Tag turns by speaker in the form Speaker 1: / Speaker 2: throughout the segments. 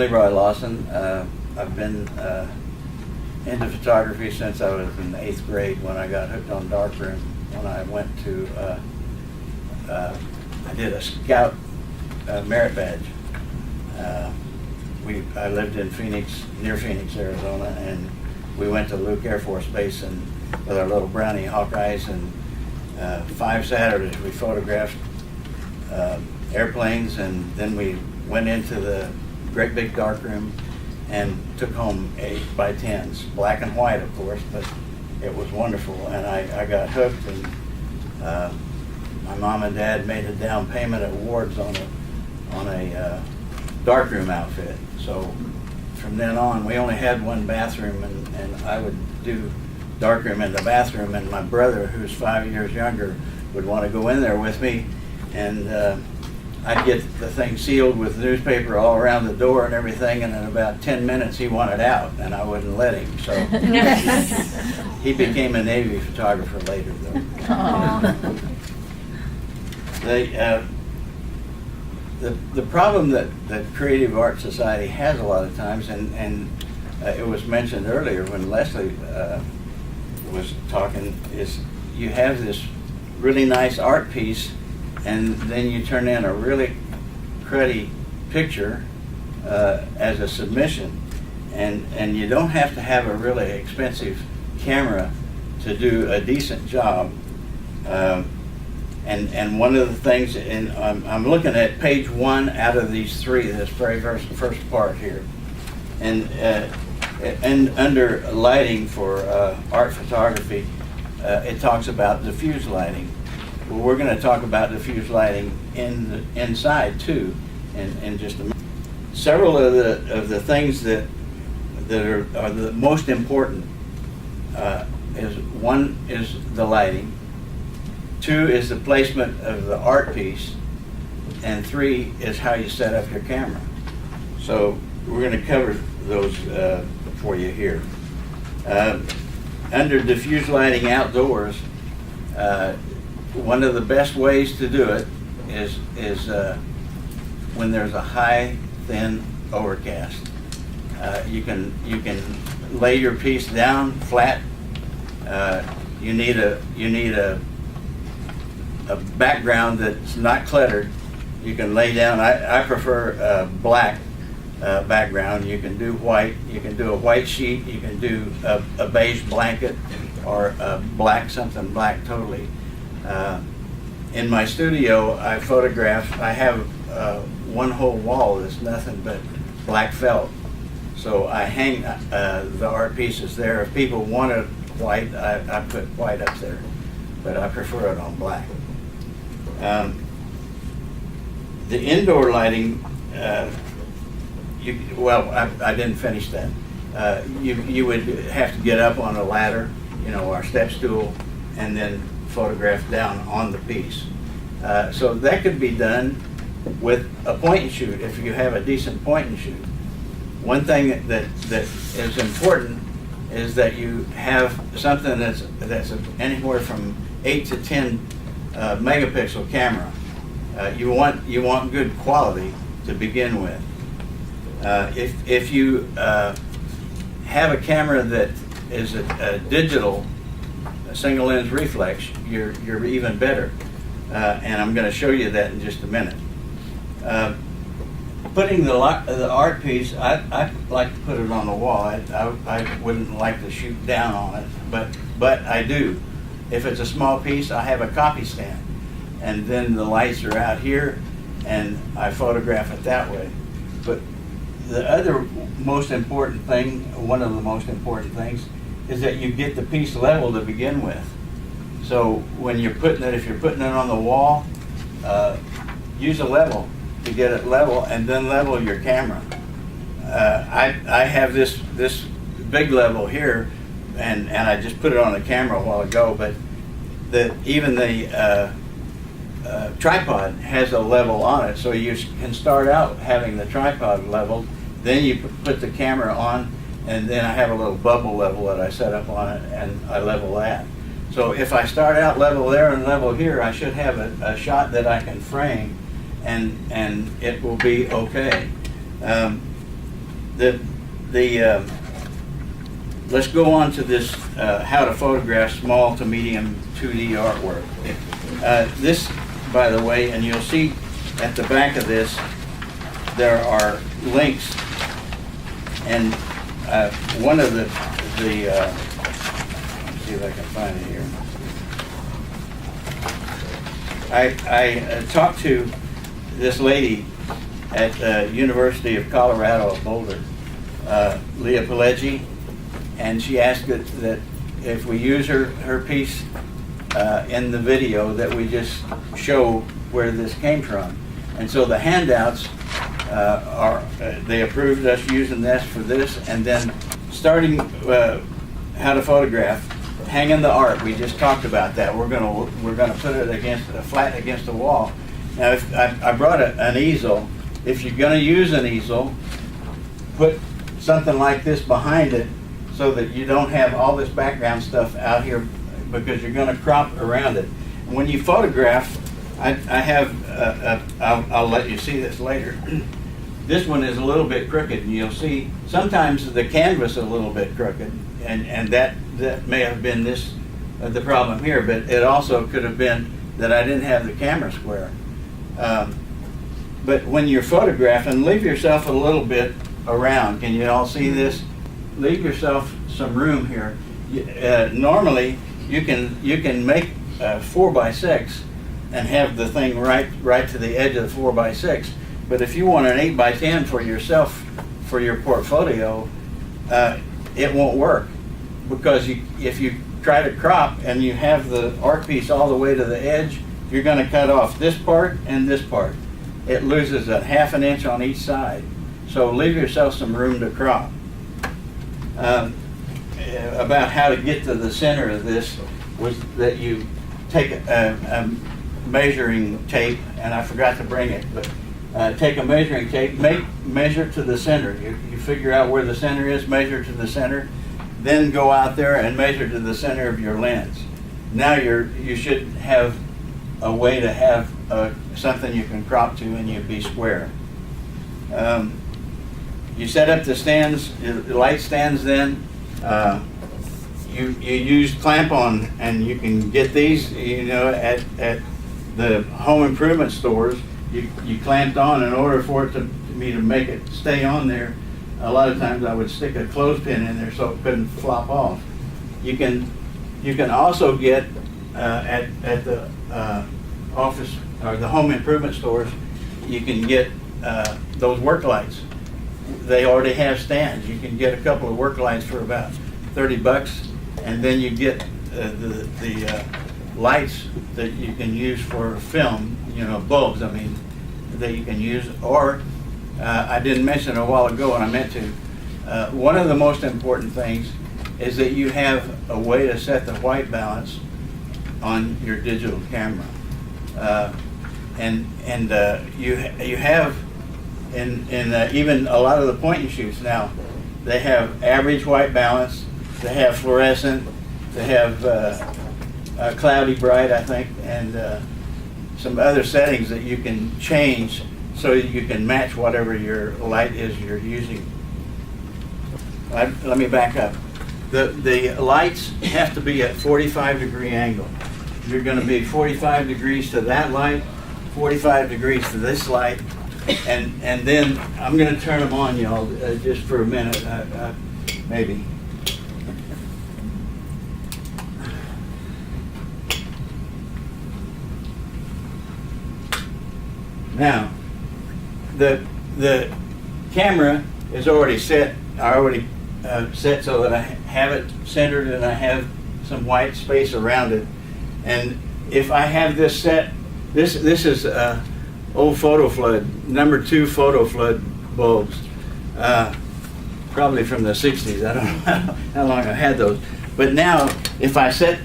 Speaker 1: Leroy Lawson. I've been into photography since I was in the 8th grade when I got hooked on darkroom. When I went to, I did a scout merit badge. I lived in Phoenix, near Phoenix, Arizona, and we went to Luke Air Force Base and with our little Brownie Hawkeyes, and 5 Saturdays we photographed airplanes, and then we went into the great big darkroom and took home 8x10s, black and white of course, but it was wonderful, and I got hooked, and my mom and dad made a down payment at Ward's on a darkroom outfit. So from then on, we only had one bathroom, and I would do darkroom in the bathroom, and my brother, who's 5 years younger, would want to go in there with me, and I'd get the thing sealed with newspaper all around the door and everything, and in about 10 minutes he wanted out, and I wouldn't let him. So he became a Navy photographer later, though. The problem that Creative Art Society has a lot of times, and it was mentioned earlier when Leslie was talking, is you have this really nice art piece, and then you turn in a really cruddy picture as a submission, and you don't have to have a really expensive camera to do a decent job. And one of the things, and I'm looking at page 1 out of these 3, this very first part here, and under lighting for art photography, it talks about diffuse lighting. Well, we're going to talk about diffuse lighting inside too, in just a minute. Several of the things that are the most important is, 1 is the lighting, 2 is the placement of the art piece, and 3 is how you set up your camera. So we're going to cover those for you here. Under diffuse lighting outdoors, one of the best ways to do it is when there's a high, thin overcast. You can lay your piece down flat. You need a background that's not cluttered. You can lay down. I prefer a black background. You can do white. You can do a white sheet. You can do a beige blanket, or a black, something black totally. In my studio, I have one whole wall that's nothing but black felt. So I hang the art pieces there. If people want it white, I put white up there, but I prefer it on black. The indoor lighting, I didn't finish that. You would have to get up on a ladder, or step stool, and then photograph down on the piece. So that could be done with a point and shoot if you have a decent point and shoot. One thing that is important is that you have something that's anywhere from 8 to 10 megapixel camera. You want good quality to begin with. If you have a camera that is a digital single lens reflex, you're even better, and I'm going to show you that in just a minute. Putting the art piece, I like to put it on the wall. I wouldn't like to shoot down on it, but I do. If it's a small piece, I have a copy stand, and then the lights are out here, and I photograph it that way. But the other most important thing, one of the most important things, is that you get the piece level to begin with. So when you're putting it, if you're putting it on the wall, use a level to get it level, and then level your camera. I have this big level here, and I just put it on the camera a while ago, but even the tripod has a level on it, so you can start out having the tripod leveled, then you put the camera on, and then I have a little bubble level that I set up on it, and I level that. So if I start out level there and level here, I should have a shot that I can frame, and it will be okay. Let's go on to this how to photograph small to medium 2D artwork. This, by the way, and you'll see at the back of this, there are links, and one of the let's see if I can find it here. I talked to this lady at University of Colorado at Boulder, Leah Pileggi, and she asked that if we use her piece in the video, that we just show where this came from. And so the handouts they approved us using this for this, and then starting how to photograph, hanging the art. We just talked about that. We're gonna put it flat against the wall. Now, if I brought an easel. If you're gonna use an easel, put something like this behind it so that you don't have all this background stuff out here, because you're gonna crop around it. And when you photograph, I have, I'll let you see this later. This one is a little bit crooked, and you'll see sometimes the canvas is a little bit crooked, and that may have been the problem here, but it also could have been that I didn't have the camera square. But when you're photographing, leave yourself a little bit around. Can you all see this? Leave yourself some room here. Normally, you can make 4x6 and have the thing right to the edge of the 4x6. But if you want an 8x10 for yourself, for your portfolio, it won't work, because if you try to crop and you have the art piece all the way to the edge, you're going to cut off this part and this part. It loses a ½ an inch on each side. So leave yourself some room to crop. About how to get to the center of this was that you take a measuring tape, and I forgot to bring it, but take a measuring tape, measure to the center. You figure out where the center is, measure to the center, then go out there and measure to the center of your lens. Now you should have a way to have something you can crop to, and you'd be square. You set up the stands, the light stands. Then you use clamp-on, and you can get these, at the home improvement stores. You clamped on in order for it to make it stay on there. A lot of times I would stick a clothespin in there so it couldn't flop off. You can also get at the office or the home improvement stores, you can get those work lights. They already have stands. You can get a couple of work lights for about $30, and then you get the lights that you can use for film, bulbs, that you can use. Or I didn't mention a while ago, and I meant to, one of the most important things is that you have a way to set the white balance on your digital camera. You have in even a lot of the point and shoots now, they have average white balance, they have fluorescent, they have cloudy bright, I think, and some other settings that you can change so you can match whatever your light is you're using. Let me back up. The lights have to be at 45-degree angle. You're going to be 45 degrees to that light, 45 degrees to this light, and then I'm going to turn them on, y'all, just for a minute, maybe. Now, the camera is already set. I already set so that I have it centered and I have some white space around it. And if I have this set, this is old photo flood, number 2 photo flood bulbs, probably from the 60s. I don't know how long I had those. But now, if I set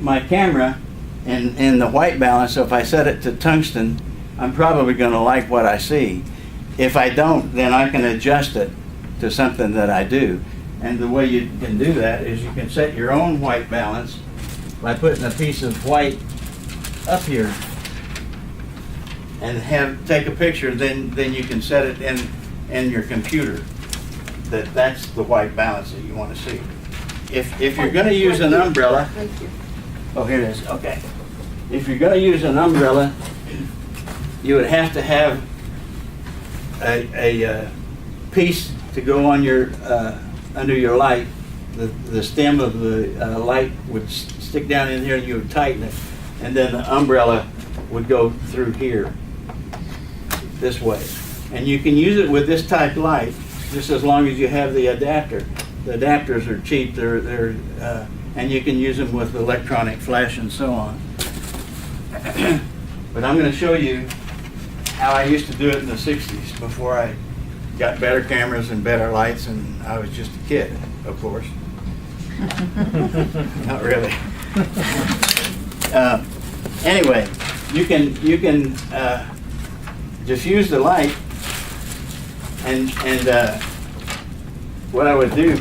Speaker 1: my camera in the white balance, so if I set it to tungsten, I'm probably going to like what I see. If I don't, then I can adjust it to something that I do. And the way you can do that is you can set your own white balance by putting a piece of white up here and take a picture. Then you can set it in your computer. that's the white balance that you want to see. If you're going to use an umbrella,
Speaker 2: Thank you.
Speaker 1: oh, here it is, okay. If you're going to use an umbrella, you would have to have a piece to go on your, under your light. The stem of the light would stick down in here and you would tighten it. And then the umbrella would go through here, this way. And you can use it with this type light, just as long as you have the adapter. The adapters are cheap, and you can use them with electronic flash and so on. But I'm going to show you how I used to do it in the 60s before I got better cameras and better lights, and I was just a kid, of course. Not really. Anyway, you can diffuse the light, and what I would do,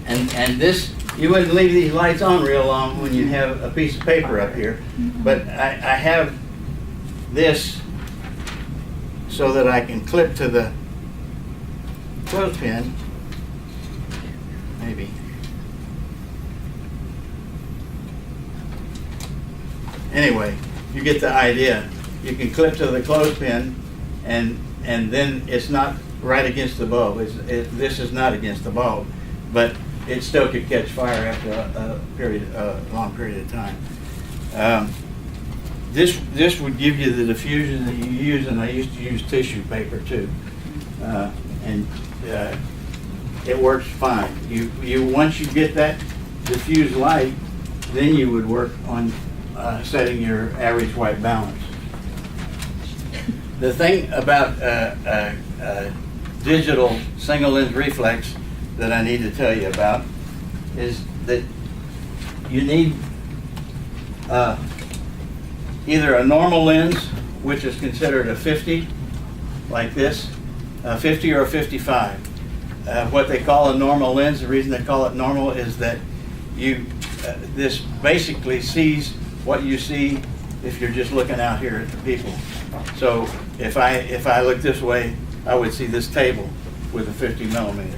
Speaker 1: and this, you wouldn't leave these lights on real long when you have a piece of paper up here, but I have this so that I can clip to the clothespin, maybe. Anyway, you get the idea. You can clip to the clothespin, and then it's not right against the bulb. This is not against the bulb, but it still could catch fire after a long period of time. This would give you the diffusion that you use, and I used to use tissue paper too, and it works fine. Once you get that diffused light, then you would work on setting your average white balance. The thing about digital single lens reflex that I need to tell you about is that you need either a normal lens, which is considered a 50, like this, 50 or a 55. What they call a normal lens, the reason they call it normal is that this basically sees what you see if you're just looking out here at the people. So if I look this way, I would see this table with a 50 millimeter.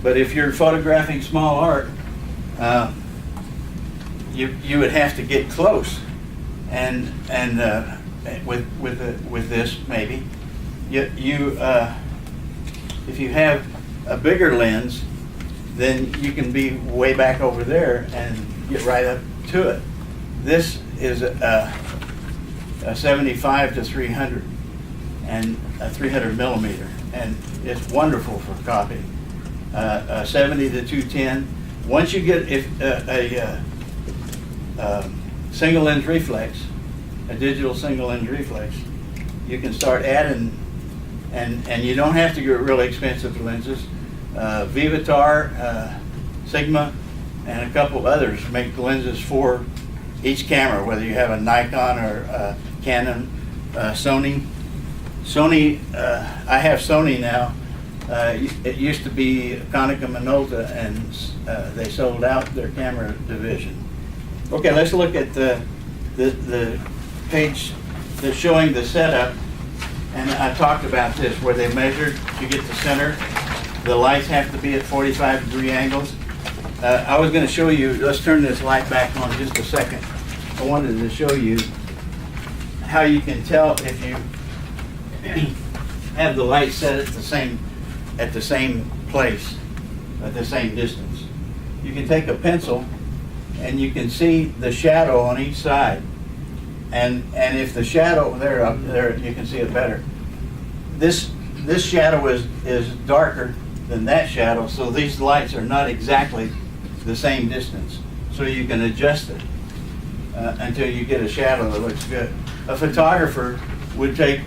Speaker 1: But if you're photographing small art, you would have to get close, and with this maybe, if you have a bigger lens, then you can be way back over there and get right up to it. This is a 75 to 300 and a 300 millimeter, and it's wonderful for copying. 70 to 210. Once you get a single lens reflex, a digital single lens reflex, you can start adding, and you don't have to get really expensive lenses. Vivitar, Sigma, and a couple of others make lenses for each camera, whether you have a Nikon or Canon, Sony. I have Sony now. It used to be Konica Minolta, and they sold out their camera division. Okay, let's look at the page that's showing the setup. And I talked about this, where they measured to get the center. The lights have to be at 45-degree angles. I was going to show you, let's turn this light back on just a second. I wanted to show you how you can tell if you have the light set at the same place, at the same distance. You can take a pencil and you can see the shadow on each side. And if the shadow, there you can see it better. This shadow is darker than that shadow, so these lights are not exactly the same distance. So you can adjust it until you get a shadow that looks good. A photographer would take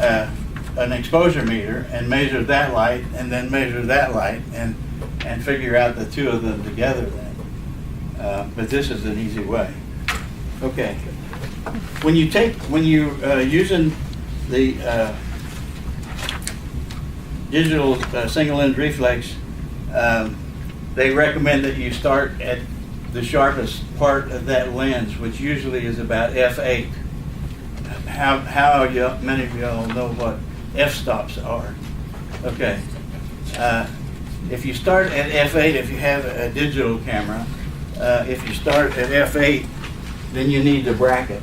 Speaker 1: an exposure meter and measure that light, and then measure that light, and figure out the two of them together then. But this is an easy way. Okay. When you're using the digital single lens reflex, they recommend that you start at the sharpest part of that lens, which usually is about f8. Many of y'all know what f-stops are. Okay. If you start at f8, if you have a digital camera, if you start at f8, then you need the bracket.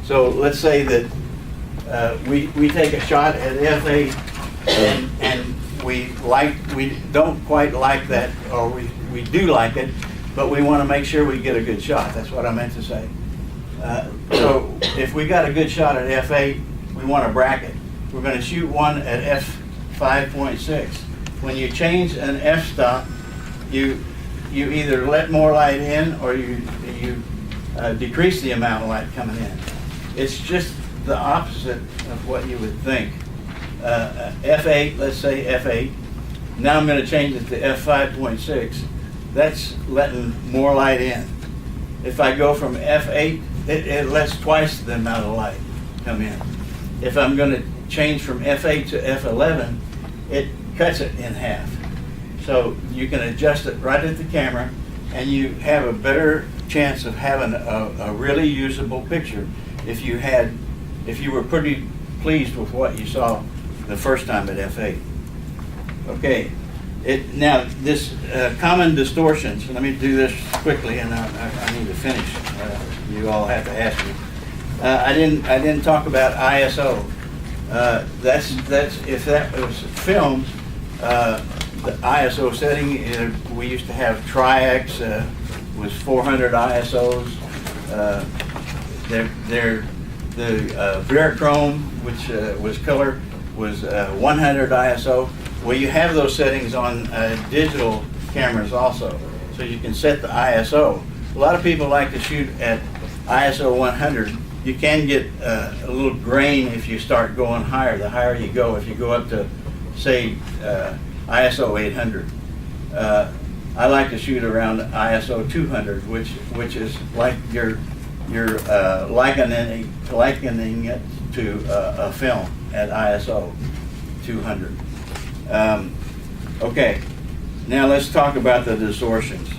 Speaker 1: So let's say that we take a shot at f8 and we don't quite like that, or we do like it, but we want to make sure we get a good shot. That's what I meant to say. So if we got a good shot at f8, we want a bracket. We're going to shoot one at f5.6. When you change an f-stop, you either let more light in or you decrease the amount of light coming in. It's just the opposite of what you would think. F8, let's say F8. Now I'm going to change it to F5.6. That's letting more light in. If I go from F8, it lets twice the amount of light come in. If I'm going to change from F8 to F11, it cuts it in half. So you can adjust it right at the camera, and you have a better chance of having a really usable picture if you were pretty pleased with what you saw the first time at f8. Okay, now this common distortions. Let me do this quickly, and I need to finish. You all have to ask me. I didn't talk about ISO. That's if that was filmed. The ISO setting, we used to have Tri-X, was 400 ISOs. The Verichrome, which was color, was 100 ISO. Well, you have those settings on digital cameras also, so you can set the ISO. A lot of people like to shoot at ISO 100. You can get a little grain if you start going higher. The higher you go, if you go up to, say, ISO 800. I like to shoot around ISO 200, which is like you're likening it to a film at ISO 200. Okay, now let's talk about the distortions.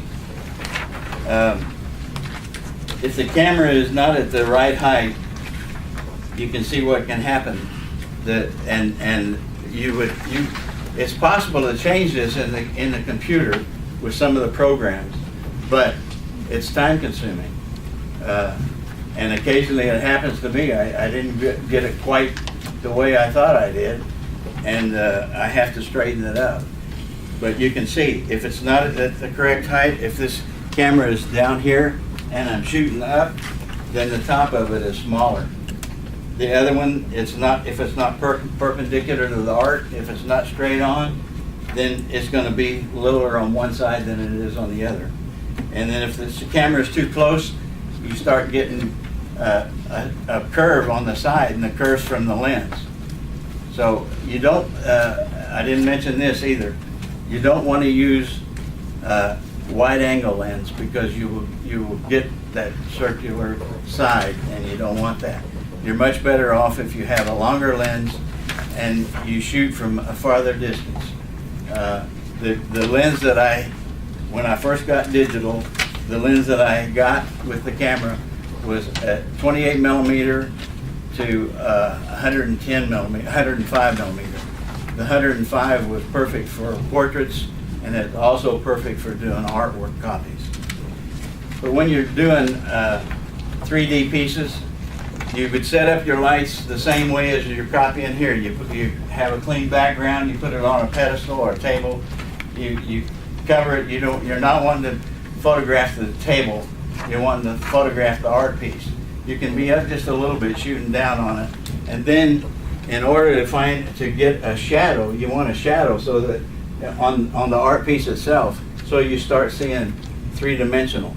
Speaker 1: If the camera is not at the right height, you can see what can happen. It's possible to change this in the computer with some of the programs, but it's time consuming. And occasionally it happens to me. I didn't get it quite the way I thought I did, and I have to straighten it up. But you can see, if it's not at the correct height, if this camera is down here and I'm shooting up, then the top of it is smaller. The other one, if it's not perpendicular to the arc, if it's not straight on, then it's going to be littler on one side than it is on the other. And then if the camera is too close, you start getting a curve on the side, and the curve's from the lens. So you don't, I didn't mention this either, you don't want to use wide angle lens, because you will get that circular side, and you don't want that. You're much better off if you have a longer lens and you shoot from a farther distance. The lens that when I first got digital, the lens that I got with the camera was at 28 millimeter to 110 millimeter, 105 millimeter. The 105 was perfect for portraits, and it's also perfect for doing artwork copies. But when you're doing 3D pieces, you would set up your lights the same way as you're copying here. You have a clean background, you put it on a pedestal or a table, you cover it. You're not wanting to photograph the table, you're wanting to photograph the art piece. You can be up just a little bit shooting down on it, and then in order to get a shadow, you want a shadow so that on the art piece itself, so you start seeing three-dimensional.